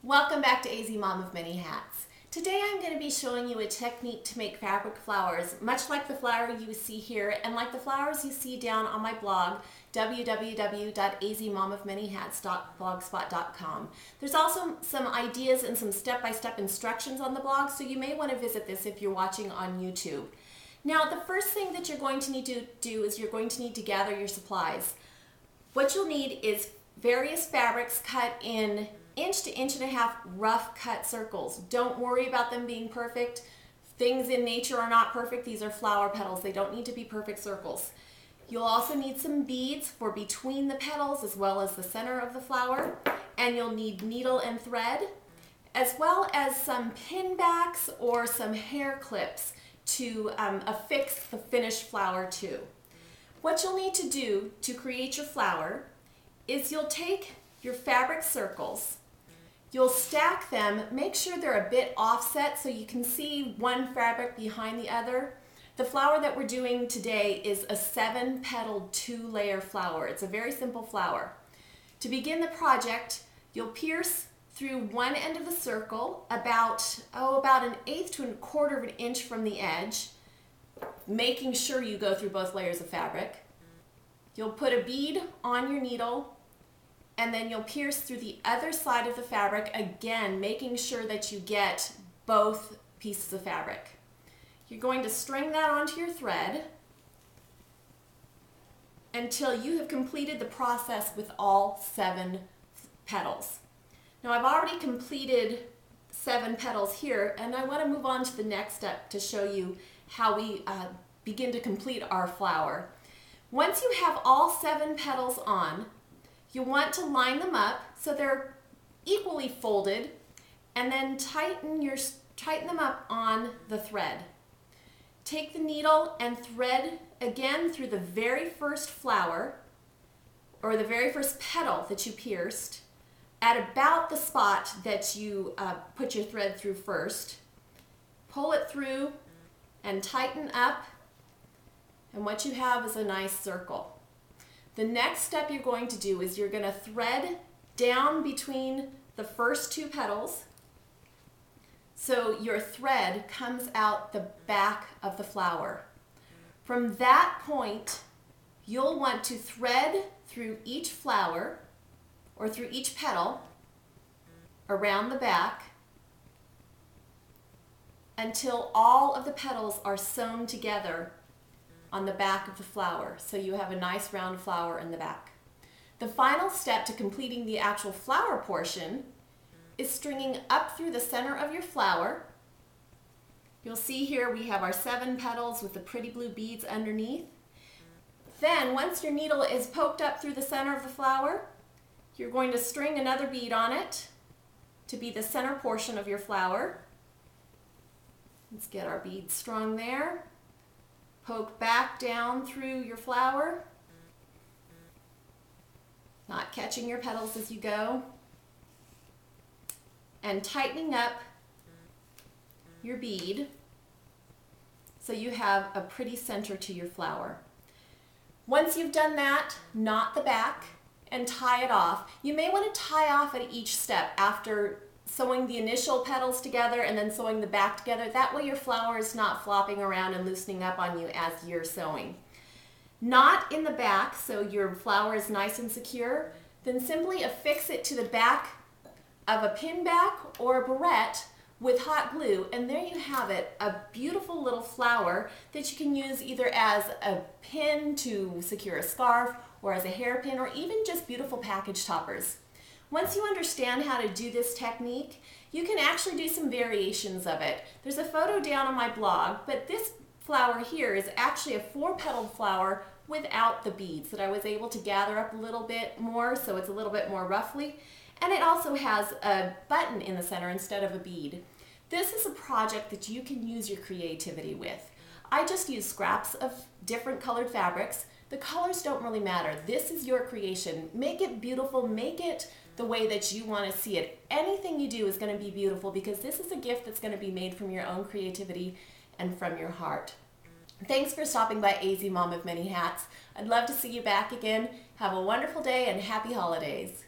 Welcome back to AZ Mom of Many Hats. Today I'm going to be showing you a technique to make fabric flowers, much like the flower you see here and like the flowers you see down on my blog, www.azmomofmanyhats.blogspot.com. There's also some ideas and some step-by-step instructions on the blog, so you may want to visit this if you're watching on YouTube. Now, the first thing that you're going to need to do is you're going to need to gather your supplies. What you'll need is various fabrics cut in inch to inch and a half rough cut circles. Don't worry about them being perfect. Things in nature are not perfect. These are flower petals. They don't need to be perfect circles. You'll also need some beads for between the petals as well as the center of the flower. And you'll need needle and thread, as well as some pin backs or some hair clips to affix the finished flower to. What you'll need to do to create your flower is you'll take your fabric circles. You'll stack them, make sure they're a bit offset so you can see one fabric behind the other. The flower that we're doing today is a 7-petaled 2-layer flower. It's a very simple flower. To begin the project, you'll pierce through one end of the circle about an eighth to 1/4 of an inch from the edge, making sure you go through both layers of fabric. You'll put a bead on your needle, and then you'll pierce through the other side of the fabric, again, making sure that you get both pieces of fabric. You're going to string that onto your thread until you have completed the process with all 7 petals. Now, I've already completed 7 petals here, and I want to move on to the next step to show you how we begin to complete our flower. Once you have all 7 petals on, you want to line them up so they're equally folded, and then tighten them up on the thread. Take the needle and thread again through the very first flower, or the very first petal that you pierced, at about the spot that you put your thread through first. Pull it through and tighten up, and what you have is a nice circle. The next step you're going to do is you're going to thread down between the first 2 petals so your thread comes out the back of the flower. From that point, you'll want to thread through each flower or through each petal around the back until all of the petals are sewn together on the back of the flower, so you have a nice round flower in the back. The final step to completing the actual flower portion is stringing up through the center of your flower. You'll see here we have our 7 petals with the pretty blue beads underneath. Then, once your needle is poked up through the center of the flower, you're going to string another bead on it to be the center portion of your flower. Let's get our bead strung there. Poke back down through your flower, not catching your petals as you go, and tightening up your bead so you have a pretty center to your flower. Once you've done that, knot the back and tie it off. You may want to tie off at each step after sewing the initial petals together and then sewing the back together. That way your flower is not flopping around and loosening up on you as you're sewing. Knot in the back so your flower is nice and secure. Then simply affix it to the back of a pin back or a barrette with hot glue, and there you have it, a beautiful little flower that you can use either as a pin to secure a scarf or as a hairpin or even just beautiful package toppers. Once you understand how to do this technique, you can actually do some variations of it. There's a photo down on my blog, but this flower here is actually a 4-petaled flower without the beads that I was able to gather up a little bit more, so it's a little bit more roughly. And it also has a button in the center instead of a bead. This is a project that you can use your creativity with. I just use scraps of different colored fabrics. The colors don't really matter. This is your creation. Make it beautiful, make it the way that you want to see it. Anything you do is going to be beautiful because this is a gift that's going to be made from your own creativity and from your heart. Thanks for stopping by AZ Mom of Many Hats. I'd love to see you back again. Have a wonderful day and happy holidays.